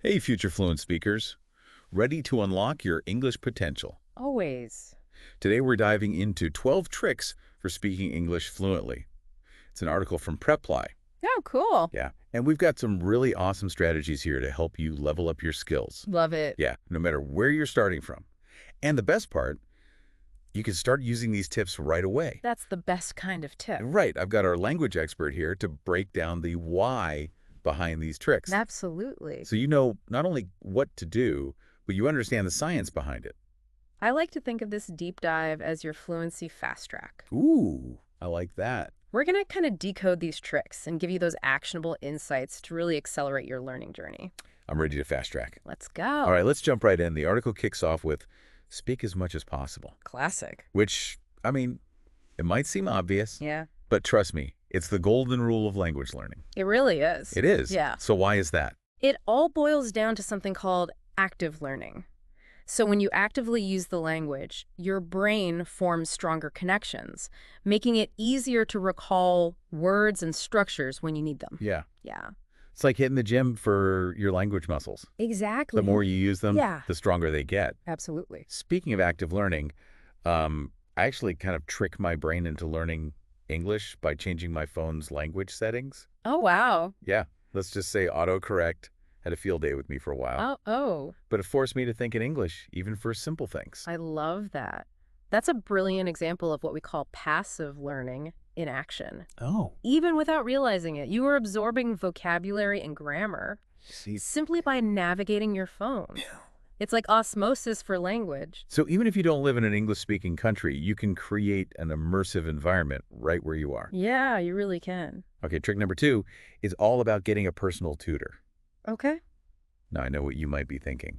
Hey, future fluent speakers. Ready to unlock your English potential? Always. Today we're diving into 12 tricks for speaking English fluently. It's an article from Preply. Oh, cool. Yeah, and we've got some really awesome strategies here to help you level up your skills. Love it. Yeah, no matter where you're starting from. And the best part, you can start using these tips right away. That's the best kind of tip. Right, I've got our language expert here to break down the why behind these tricks. Absolutely. So you know not only what to do, but you understand the science behind it. I like to think of this deep dive as your fluency fast track. Ooh, I like that. We're going to kind of decode these tricks and give you those actionable insights to really accelerate your learning journey. I'm ready to fast track. Let's go. All right, let's jump right in. The article kicks off with speak as much as possible, Classic. which, I mean, it might seem obvious, Yeah, but trust me, it's the golden rule of language learning. it really is. It is. Yeah. So why is that? It all boils down to something called active learning. So when you actively use the language, your brain forms stronger connections, making it easier to recall words and structures when you need them. Yeah. Yeah. It's like hitting the gym for your language muscles. Exactly. The more you use them, Yeah. the stronger they get. Absolutely. Speaking of active learning, I actually kind of trick my brain into learning English by changing my phone's language settings. Oh, wow. Yeah, let's just say autocorrect had a field day with me for a while. Oh, But it forced me to think in English, even for simple things. I love that. That's a brilliant example of what we call passive learning in action. Oh. Even without realizing it, you are absorbing vocabulary and grammar See, simply by navigating your phone. It's like osmosis for language. so even if you don't live in an English-speaking country, you can create an immersive environment right where you are. Yeah, you really can. Okay, trick number 2 is all about getting a personal tutor. Okay. Now, I know what you might be thinking,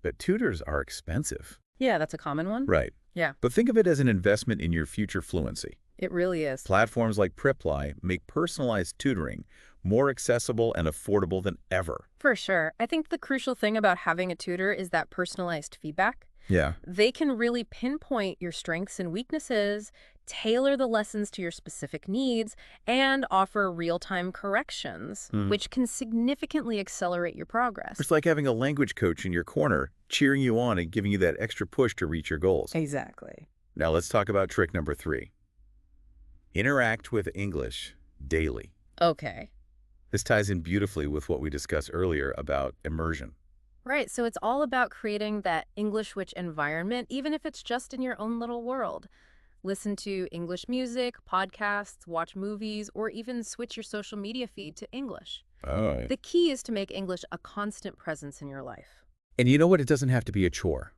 but tutors are expensive. Yeah, that's a common one. Right. Yeah, But think of it as an investment in your future fluency. it really is. Platforms like Preply make personalized tutoring more accessible and affordable than ever. For sure. I think the crucial thing about having a tutor is that personalized feedback. Yeah. They can really pinpoint your strengths and weaknesses, tailor the lessons to your specific needs, and offer real-time corrections, which can significantly accelerate your progress. It's like having a language coach in your corner, cheering you on and giving you that extra push to reach your goals. Exactly. Now let's talk about trick number 3. Interact with English daily. Okay. This ties in beautifully with what we discussed earlier about immersion. Right, so it's all about creating that English-rich environment, even if it's just in your own little world. Listen to English music, podcasts, watch movies, or even switch your social media feed to English. Oh. The key is to make English a constant presence in your life. And you know what? It doesn't have to be a chore.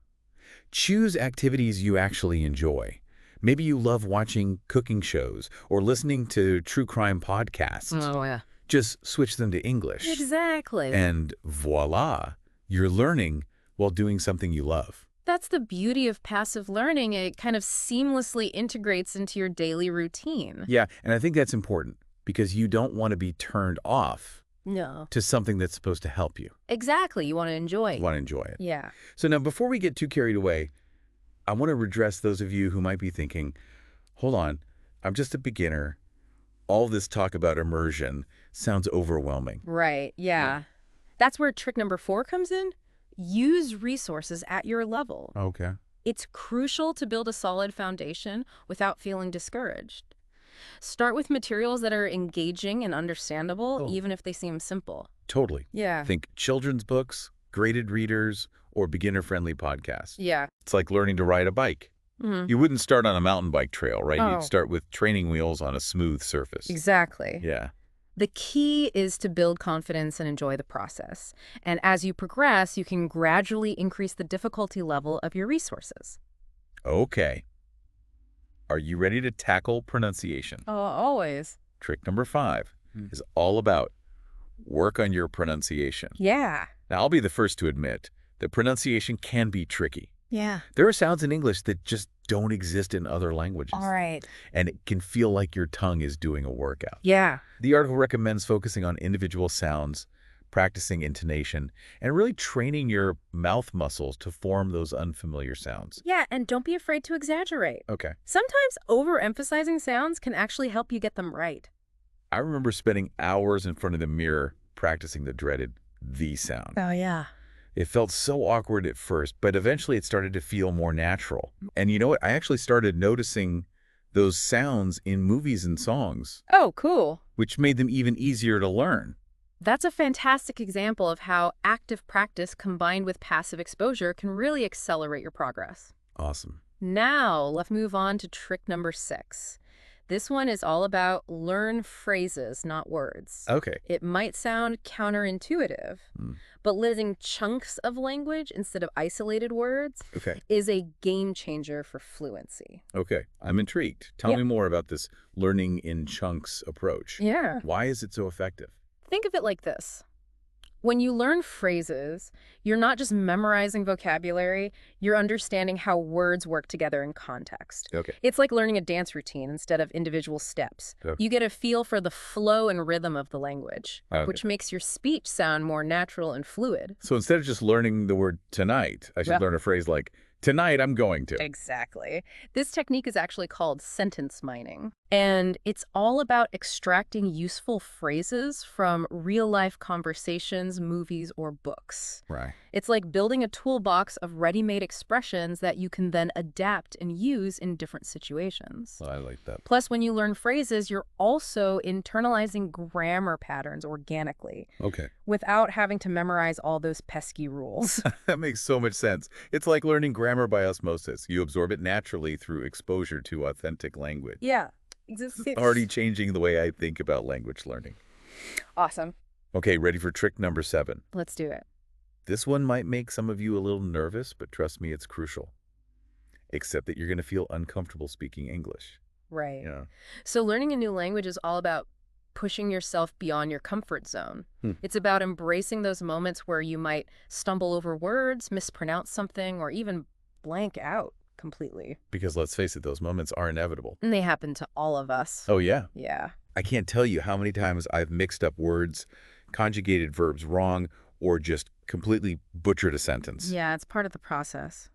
Choose activities you actually enjoy. Maybe you love watching cooking shows or listening to true crime podcasts. Oh, yeah. Just switch them to English. Exactly. And voila, you're learning while doing something you love. That's the beauty of passive learning. It kind of seamlessly integrates into your daily routine. Yeah, and I think that's important because you don't want to be turned off No. to something that's supposed to help you. Exactly. You want to enjoy. You want to enjoy it. Yeah. So now, before we get too carried away, I want to redress those of you who might be thinking, hold on, I'm just a beginner. All this talk about immersion sounds overwhelming. Right. Yeah. That's where trick number 4 comes in. Use resources at your level. Okay. It's crucial to build a solid foundation without feeling discouraged. Start with materials that are engaging and understandable, even if they seem simple. Totally. Yeah. Think children's books, graded readers, or beginner-friendly podcasts. Yeah. It's like learning to ride a bike. Mhm. You wouldn't start on a mountain bike trail, right? Oh. You'd start with training wheels on a smooth surface. Exactly. Yeah. The key is to build confidence and enjoy the process. And as you progress, you can gradually increase the difficulty level of your resources. Okay. Are you ready to tackle pronunciation? Oh, always. Trick number 5 is all about work on your pronunciation. Yeah. Now, I'll be the first to admit that pronunciation can be tricky. Yeah. There are sounds in English that just don't exist in other languages. All right. And it can feel like your tongue is doing a workout. Yeah. The article recommends focusing on individual sounds, practicing intonation, and really training your mouth muscles to form those unfamiliar sounds. Yeah, and don't be afraid to exaggerate. Okay. Sometimes overemphasizing sounds can actually help you get them right. I remember spending hours in front of the mirror practicing the dreaded the sound. Oh, yeah. It felt so awkward at first, but eventually it started to feel more natural. And you know what? I actually started noticing those sounds in movies and songs, Oh, cool. which made them even easier to learn. That's a fantastic example of how active practice combined with passive exposure can really accelerate your progress. Awesome. Now, let's move on to trick number 6. This one is all about learn phrases, not words. Okay. It might sound counterintuitive, Hmm. but learning chunks of language instead of isolated words Okay. is a game changer for fluency. Okay. I'm intrigued. Tell Yeah. me more about this learning in chunks approach. Yeah. Why is it so effective? Think of it like this. When you learn phrases, you're not just memorizing vocabulary, you're understanding how words work together in context. Okay. It's like learning a dance routine instead of individual steps. Okay. You get a feel for the flow and rhythm of the language, Okay. which makes your speech sound more natural and fluid. So instead of just learning the word tonight, I should Yeah. learn a phrase like, tonight I'm going to. Exactly. This technique is actually called sentence mining, and it's all about extracting useful phrases from real-life conversations, movies, or books. Right. It's like building a toolbox of ready-made expressions that you can then adapt and use in different situations. I like that. Plus, when you learn phrases, you're also internalizing grammar patterns organically Okay. without having to memorize all those pesky rules. That makes so much sense. It's like learning grammar by osmosis. You absorb it naturally through exposure to authentic language. Yeah. Already changing the way I think about language learning. Awesome. Okay, ready for trick number 7. Let's do it. This one might make some of you a little nervous, but trust me, it's crucial. Except that you're going to feel uncomfortable speaking English. Right. Yeah. So learning a new language is all about pushing yourself beyond your comfort zone. Hmm. It's about embracing those moments where you might stumble over words, mispronounce something, or even blank out completely. Because let's face it, those moments are inevitable. And they happen to all of us. Oh, yeah. Yeah. I can't tell you how many times I've mixed up words, conjugated verbs wrong, or just completely butchered a sentence. Yeah, it's part of the process.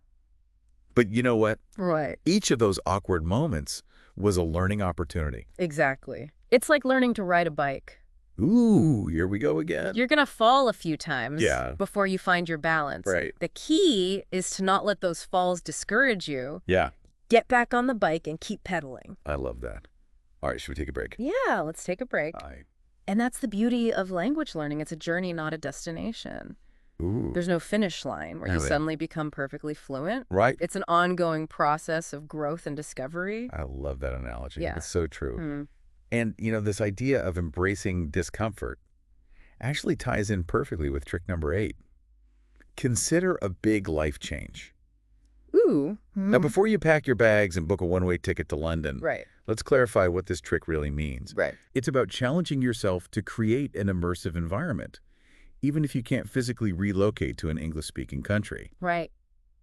But you know what? Right. Each of those awkward moments was a learning opportunity. Exactly. It's like learning to ride a bike. Ooh, here we go again. You're going to fall a few times Yeah. before you find your balance. Right. The key is to not let those falls discourage you. Yeah, Get back on the bike and keep pedaling. I love that. All right, should we take a break? Yeah, let's take a break. Aye. And that's the beauty of language learning. It's a journey, not a destination. Ooh. There's no finish line where you Really? suddenly become perfectly fluent. Right? It's an ongoing process of growth and discovery. I love that analogy. Yeah. It's so true. Hmm. And, this idea of embracing discomfort actually ties in perfectly with trick number 8. Consider a big life change. Ooh. Now, before you pack your bags and book a one-way ticket to London, Right. let's clarify what this trick really means. Right. It's about challenging yourself to create an immersive environment, even if you can't physically relocate to an English-speaking country. Right.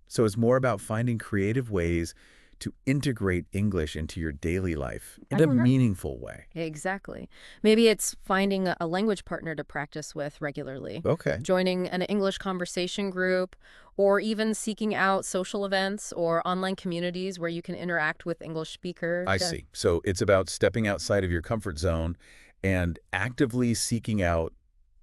So it's more about finding creative ways to integrate English into your daily life in a meaningful way. Exactly. Maybe it's finding a language partner to practice with regularly. Okay. Joining an English conversation group, or even seeking out social events or online communities where you can interact with English speakers. I see. So it's about stepping outside of your comfort zone and actively seeking out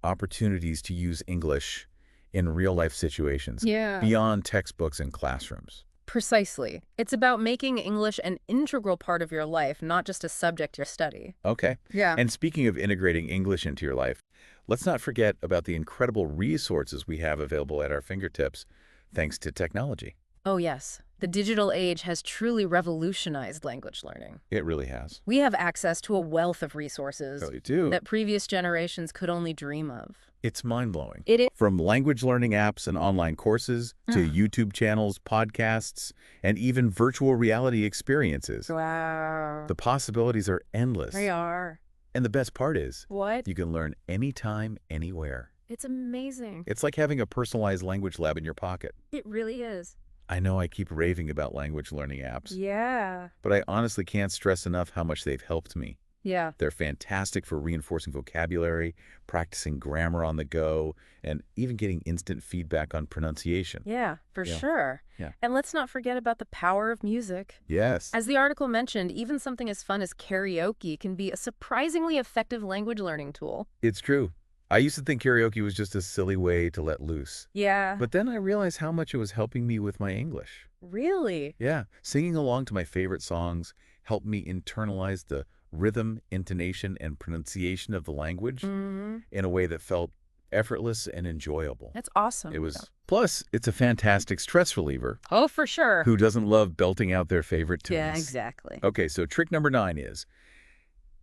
opportunities to use English in real-life situations Yeah. beyond textbooks and classrooms. Precisely. It's about making English an integral part of your life, not just a subject you study. Okay. Yeah. And speaking of integrating English into your life, let's not forget about the incredible resources we have available at our fingertips thanks to technology. Oh, yes. The digital age has truly revolutionized language learning. It really has. We have access to a wealth of resources Really do. that previous generations could only dream of. It's mind-blowing. It is. From language learning apps and online courses to YouTube channels, podcasts, and even virtual reality experiences. Wow. The possibilities are endless. They are. And the best part is, What? you can learn anytime, anywhere. It's amazing. It's like having a personalized language lab in your pocket. It really is. I know I keep raving about language learning apps, Yeah. but I honestly can't stress enough how much they've helped me. Yeah. They're fantastic for reinforcing vocabulary, practicing grammar on the go, and even getting instant feedback on pronunciation. Yeah, for Yeah. sure. Yeah. And let's not forget about the power of music. Yes. As the article mentioned, even something as fun as karaoke can be a surprisingly effective language learning tool. It's true. I used to think karaoke was just a silly way to let loose. Yeah. But then I realized how much it was helping me with my English. Really? Yeah, singing along to my favorite songs helped me internalize the rhythm, intonation, and pronunciation of the language Mm-hmm. in a way that felt effortless and enjoyable. That's It awesome. was, plus, it's a fantastic stress reliever. Oh, for sure. Who doesn't love belting out their favorite Yeah, tunes? exactly. Okay, so trick number 9 is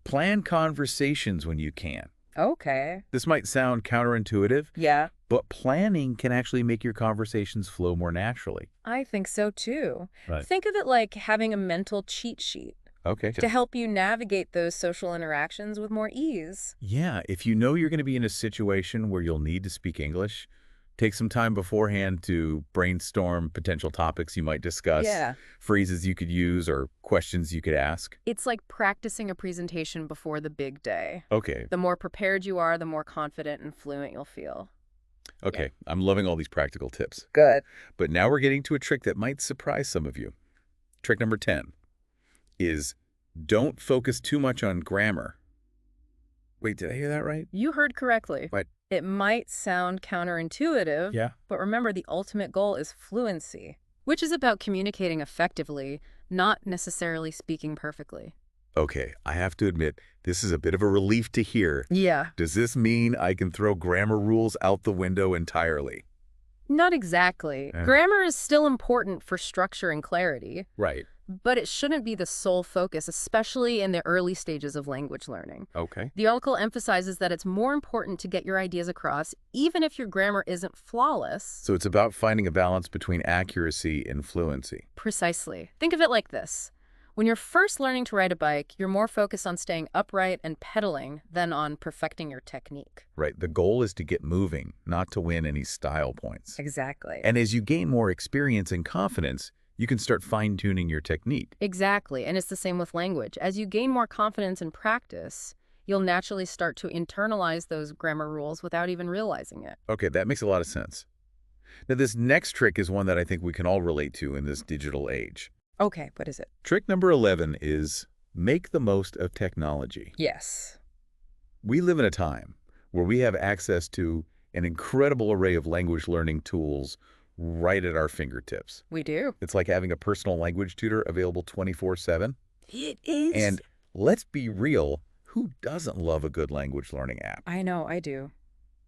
plan conversations when you can. Okay. This might sound counterintuitive, Yeah, but planning can actually make your conversations flow more naturally. I think so too. Right. Think of it like having a mental cheat sheet Okay. to help you navigate those social interactions with more ease. Yeah, if you know you're going to be in a situation where you'll need to speak English, take some time beforehand to brainstorm potential topics you might discuss, Yeah. phrases you could use, or questions you could ask. It's like practicing a presentation before the big day. Okay, The more prepared you are, the more confident and fluent you'll feel. okay, I'm loving all these practical tips. Good. But now we're getting to a trick that might surprise some of you. Trick number 10 is don't focus too much on grammar. Wait, did I hear that right? You heard correctly. What? It might sound counterintuitive, Yeah. but remember the ultimate goal is fluency, which is about communicating effectively, not necessarily speaking perfectly. Okay, I have to admit, this is a bit of a relief to hear. Yeah. Does this mean I can throw grammar rules out the window entirely? Not exactly. Eh. Grammar is still important for structure and clarity, Right. but it shouldn't be the sole focus, especially in the early stages of language learning. Okay. The article emphasizes that it's more important to get your ideas across, even if your grammar isn't flawless. So it's about finding a balance between accuracy and fluency. Precisely. Think of it like this. When you're first learning to ride a bike, you're more focused on staying upright and pedaling than on perfecting your technique. Right. The goal is to get moving, not to win any style points. Exactly. And as you gain more experience and confidence, you can start fine-tuning your technique. Exactly. And it's the same with language. As you gain more confidence and practice, you'll naturally start to internalize those grammar rules without even realizing it. Okay, that makes a lot of sense. Now, this next trick is one that I think we can all relate to in this digital age. Okay, what is it? Trick number 11 is make the most of technology. Yes. We live in a time where we have access to an incredible array of language learning tools right at our fingertips. We do. It's like having a personal language tutor available 24/7. It is. And let's be real, who doesn't love a good language learning app? I know, I do.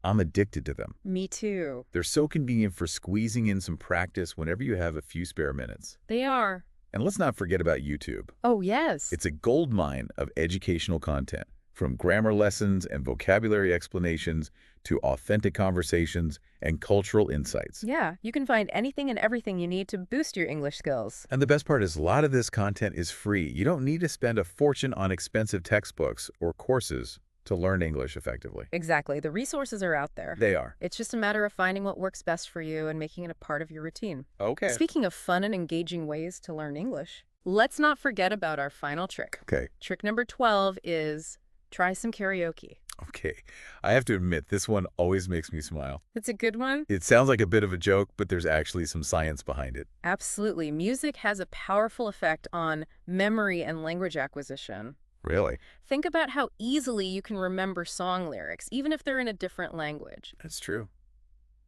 I'm addicted to them. Me too. They're so convenient for squeezing in some practice whenever you have a few spare minutes. They are. And let's not forget about YouTube. Oh, yes. It's a goldmine of educational content, from grammar lessons and vocabulary explanations to authentic conversations and cultural insights. Yeah, you can find anything and everything you need to boost your English skills. And the best part is a lot of this content is free. You don't need to spend a fortune on expensive textbooks or courses to learn English effectively. Exactly. The resources are out there. They are. It's just a matter of finding what works best for you and making it a part of your routine. Okay. Speaking of fun and engaging ways to learn English, let's not forget about our final trick. Okay. Trick number 12 is try some karaoke. Okay. I have to admit, this one always makes me smile. It's a good one. It sounds like a bit of a joke, but there's actually some science behind it. Absolutely. Music has a powerful effect on memory and language acquisition. Really? Think about how easily you can remember song lyrics, even if they're in a different language. That's true.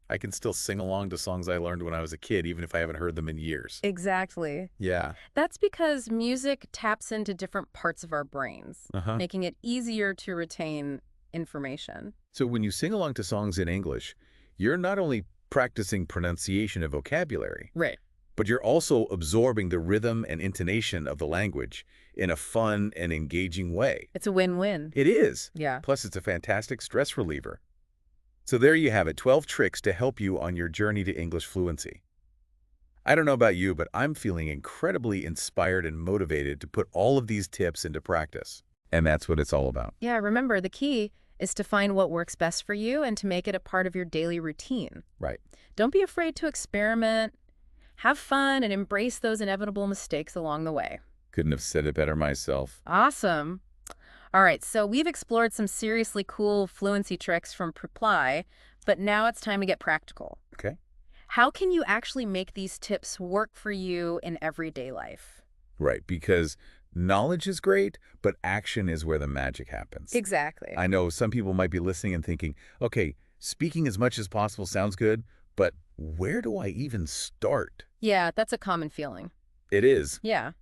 I can still sing along to songs I learned when I was a kid, even if I haven't heard them in years. Exactly. Yeah. That's because music taps into different parts of our brains, Uh-huh. making it easier to retain information. So when you sing along to songs in English, you're not only practicing pronunciation and vocabulary, Right. but you're also absorbing the rhythm and intonation of the language in a fun and engaging way. It's a win-win. It is. Yeah. Plus, it's a fantastic stress reliever. So there you have it, 12 tricks to help you on your journey to English fluency. I don't know about you, but I'm feeling incredibly inspired and motivated to put all of these tips into practice. And that's what it's all about. Yeah, remember, the key is to find what works best for you and to make it a part of your daily routine. Right. Don't be afraid to experiment, have fun, and embrace those inevitable mistakes along the way. Couldn't have said it better myself. Awesome. All right, so we've explored some seriously cool fluency tricks from Reply, but now it's time to get practical. Okay. How can you actually make these tips work for you in everyday life? Right, because Knowledge is great, but action is where the magic happens. Exactly. I know some people might be listening and thinking, okay, speaking as much as possible sounds good, but where do I even start? Yeah, that's a common feeling. It is. Yeah.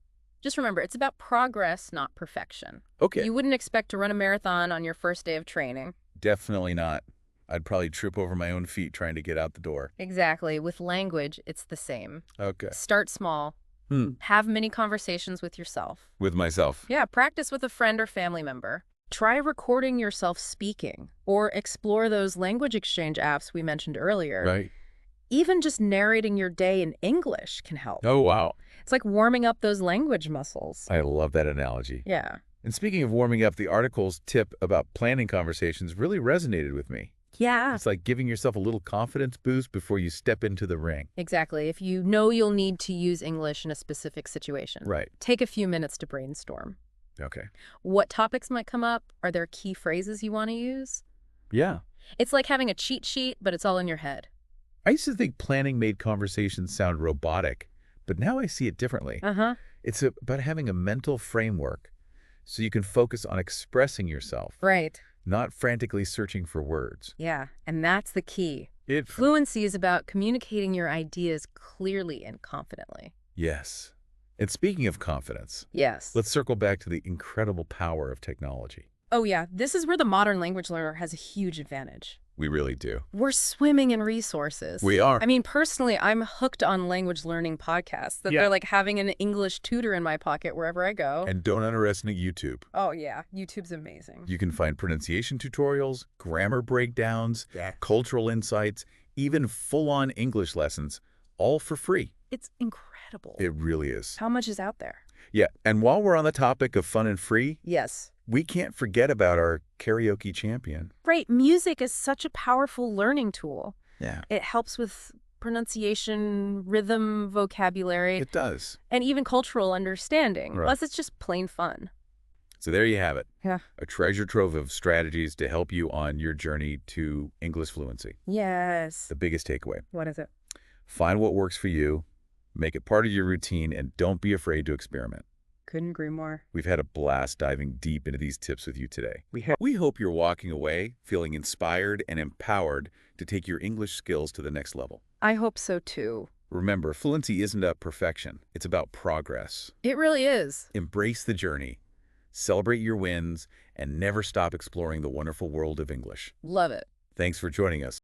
Just remember, it's about progress, not perfection. Okay. You wouldn't expect to run a marathon on your first day of training. Definitely not. I'd probably trip over my own feet trying to get out the door. Exactly. With language, it's the same. Okay. Start small. Have many conversations with yourself. With myself. Yeah, practice with a friend or family member. Try recording yourself speaking or explore those language exchange apps we mentioned earlier. Right. Even just narrating your day in English can help. Oh, wow. It's like warming up those language muscles. I love that analogy. Yeah. And speaking of warming up, the article's tip about planning conversations really resonated with me. Yeah. It's like giving yourself a little confidence boost before you step into the ring. Exactly. If you know you'll need to use English in a specific situation. Right. Take a few minutes to brainstorm. Okay. What topics might come up? Are there key phrases you want to use? Yeah. It's like having a cheat sheet, but it's all in your head. I used to think planning made conversations sound robotic, but now I see it differently. Uh-huh. It's about having a mental framework so you can focus on expressing yourself, Right. not frantically searching for words. Yeah, and that's the key. It Fluency is about communicating your ideas clearly and confidently. Yes. And speaking of confidence, Yes. let's circle back to the incredible power of technology. Oh yeah, this is where the modern language learner has a huge advantage. We really do. We're swimming in resources. We are. I mean, personally, I'm hooked on language learning podcasts that Yeah. they're like having an English tutor in my pocket wherever I go. And don't underestimate YouTube. Oh yeah, YouTube's amazing. You can find pronunciation tutorials, grammar breakdowns, Yeah. cultural insights, even full-on English lessons, all for free. It's incredible. It really is. How much is out there? Yeah, and while we're on the topic of fun and free, Yes. we can't forget about our karaoke champion. Right, music is such a powerful learning tool. Yeah, It helps with pronunciation, rhythm, vocabulary, it does. and even cultural understanding. Right. Plus, it's just plain fun. So there you have it. Yeah. A treasure trove of strategies to help you on your journey to English fluency. Yes. The biggest takeaway. What is it? Find what works for you, make it part of your routine, and don't be afraid to experiment. Couldn't agree more. We've had a blast diving deep into these tips with you today. We hope you're walking away feeling inspired and empowered to take your English skills to the next level. I hope so too. Remember, fluency isn't about perfection. It's about progress. It really is. Embrace the journey, celebrate your wins, and never stop exploring the wonderful world of English. Love it. Thanks for joining us.